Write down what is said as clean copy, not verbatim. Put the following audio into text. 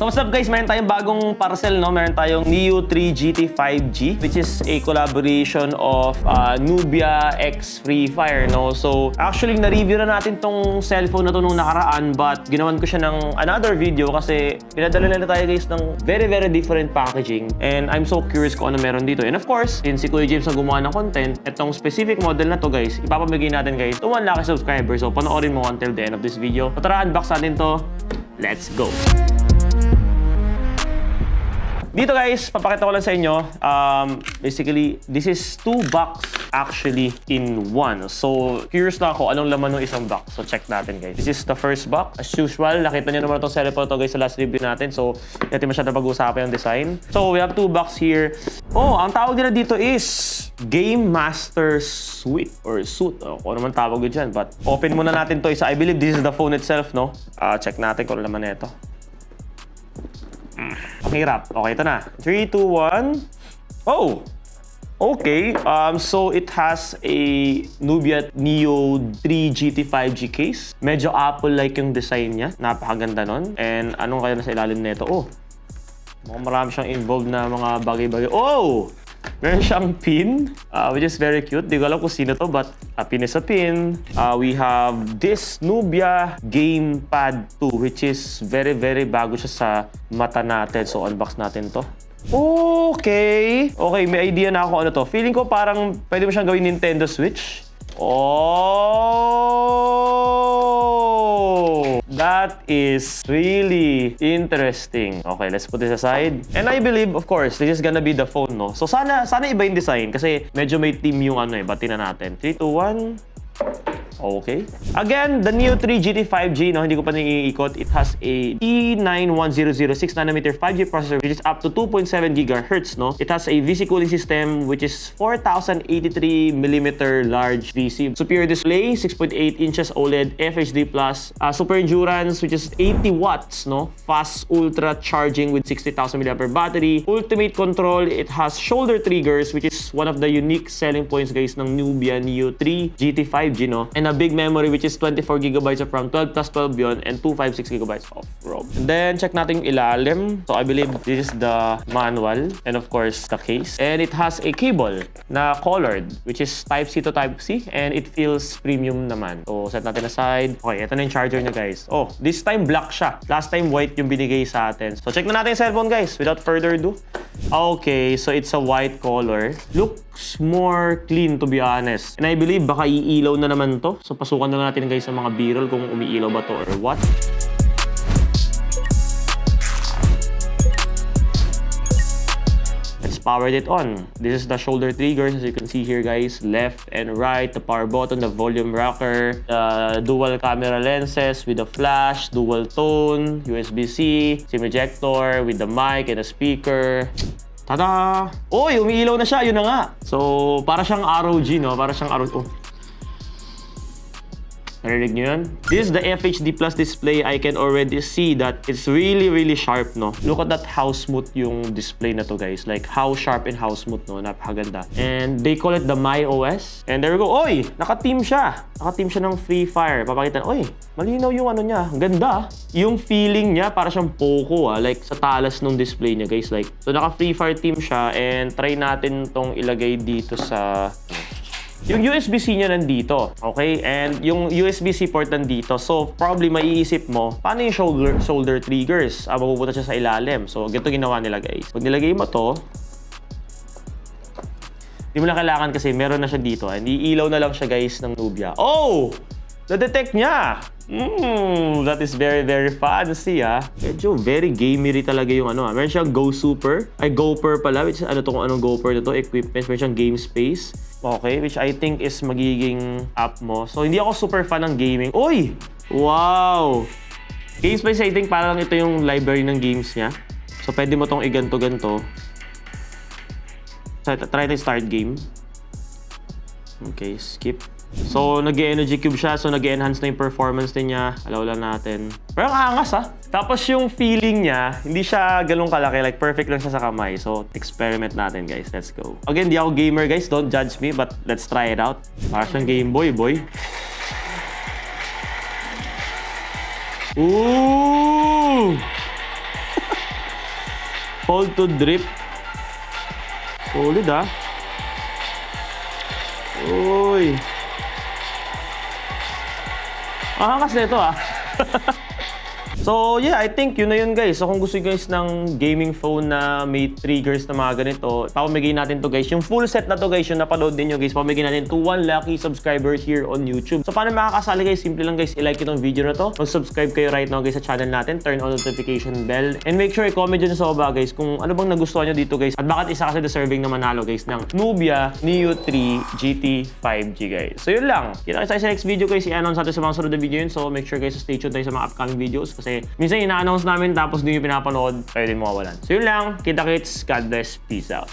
So what's up guys, meron tayong bagong parcel, no? Meron tayong Neo 3 GT 5G, which is a collaboration of Nubia x Free Fire, no? So actually na-review na natin tong cellphone na to nung nakaraan, but ginawan ko siya ng another video kasi pinadala na tayo guys ng very different packaging, and I'm so curious kung ano meron dito. And of course, since si Kuya James ang gumawa ng content, itong specific model na to guys, ipapamigay natin guys to 1 lucky subscriber. So panoorin mo until the end of this video. So tara, unbox natin to. Let's go! Dito guys, papakita ko lang sa inyo, basically, this is 2 box actually in 1. So, curious na ako anong laman ng isang box. So, check natin guys. This is the first box. As usual, nakita nyo naman itong cellphone to guys sa last review natin. So, natin masyadong pag-uusapan yung design. So, we have 2 box here. Oh, ang tawag nila dito is Game Master Suite or Suit. Oh, kung naman tawag ko dyan. But, open muna natin to. I believe this is the phone itself, no? Check natin kung ano laman nito. Hirap. Okay, ito na. 3, 2, 1. Oh! Okay. So, it has a Nubia Neo 3 GT 5G case. Medyo Apple-like yung design niya. Napakaganda nun. And anong kaya na sa ilalim nito? Oh! Mukhang marami siyang involved na mga bagay-bagay. Oh! Meron siyang pin, which is very cute. Di ko alam kung sino to, but a pin is a pin. We have this Nubia Gamepad 2, which is very bago siya sa mata natin. So, unbox natin to. Okay, may idea na ako ano to. Feeling ko parang pwede mo siyang gawin Nintendo Switch. Oh! That is really interesting. Okay, let's put this aside. And I believe, of course, this is gonna be the phone, no? So sana iba yung design kasi medyo may team yung ano eh. Ba't tingnan natin. 3, 2, 1. Okay. Again, the Neo 3 GT 5G, no, hindi ko pa naiikot. It has a E91006 nanometer 5G processor, which is up to 2.7 GHz, no. It has a VC cooling system, which is 4083mm large VC. Superior display, 6.8 inches OLED, FHD+, super endurance, which is 80 watts, no. Fast ultra charging with 60,000 mAh battery. Ultimate control, it has shoulder triggers, which is one of the unique selling points, guys, ng Nubia Neo 3 GT 5G, no. And a big memory, which is 24GB of RAM, 12 plus 12 yun, and 256GB of ROM. And then, check natin yung ilalim. So, I believe this is the manual, and of course, the case. And it has a cable na colored, which is Type-C to Type-C, and it feels premium naman. So, set natin aside. Okay, ito na yung charger niya, guys. Oh, this time black siya. Last time white yung binigay sa atin. So, check na natin yung cellphone, guys, without further ado. Okay, so it's a white color. Looks more clean, to be honest. And I believe baka iilaw na naman to. So pasukan na natin guys sa mga B-roll kung umiilaw ba to or what. Let's power it on. This is the shoulder triggers, as you can see here guys. Left and right, the power button, the volume rocker, the dual camera lenses with the flash, dual tone, USB-C, SIM ejector with the mic and the speaker. Tada! Oy, umiilaw na siya, yun na nga. So, para siyang ROG, no? Para siyang ROG. Oh. Narinig nyo yun? This is the FHD Plus display. I can already see that it's really sharp, no? Look at that, how smooth yung display na to, guys. Like, how sharp and how smooth, no? Napakaganda. And they call it the MyOS. And there we go. Oy! Naka-team siya. Naka-team siya ng Free Fire. Papakita na, oy, malinaw yung ano niya. Ang ganda. Yung feeling niya, para siyang Poco, like, sa talas ng display niya, guys. Like, so, naka-Free Fire team siya. And try natin tong ilagay dito sa... Yung USB-C niya nandito, okay? And yung USB-C port nandito. So, probably maiisip mo, paano yung shoulder triggers? Mapupunta siya sa ilalim. So, ganito ginawa nila, guys. Pag nilagay mo to, hindi mo na kailangan kasi meron na siya dito. And iilaw na lang siya, guys, ng Nubia. Oh! Na-detect niya! That is very fancy, ah. Medyo very gamery talaga yung ano, ah. Meron siyang GoPer pala, which is ano to, kung anong GoPer na to, equipment. Meron siyang game space. Okay, which I think is magiging app mo. So, hindi ako super fan ng gaming. Uy! Wow! Game space, I think parang ito yung library ng games niya. So, pwede mo tong iganto-ganto. So, try to start game. Okay, skip. So, nag-energy cube siya. So, nag-enhance na yung performance din niya. Alaw lang natin. Pero ang angas, ha? Tapos yung feeling niya, hindi siya galong kalaki. Like, perfect lang siya sa kamay. So, experiment natin, guys. Let's go. Again, di ako gamer, guys. Don't judge me. But, let's try it out. Para siyang Game Boy, boy. Ooh! Hold to drip. Solid ah. Uy. Kasi ito ah. So yeah, I think yun na yun guys. So kung gusto guys ng gaming phone na may triggers na mga ganito, papamigay natin to guys. Yung full set na to guys, yung napanood din nyo guys, papamigay natin to 1 lucky subscribers here on YouTube. So paano makakasali guys? Simple lang guys, i-like itong video na to. Mag-subscribe kayo right now guys sa channel natin, turn on notification bell, and make sure i-comment dyan sa baba guys kung ano bang nagustuhan nyo dito guys, at bakit isa kasi deserving na manalo guys ng Nubia Neo 3 GT 5G guys. So yun lang. Kita kayo sa next video guys, i-announce natin sa mga sunod na video yun. So make sure guys, stay tuned tayo sa mga upcoming videos kasi minsan ina-announce namin tapos hindi nyo pinapanood, kayo din mawawalan. So yun lang, kita-kits, God bless, peace out.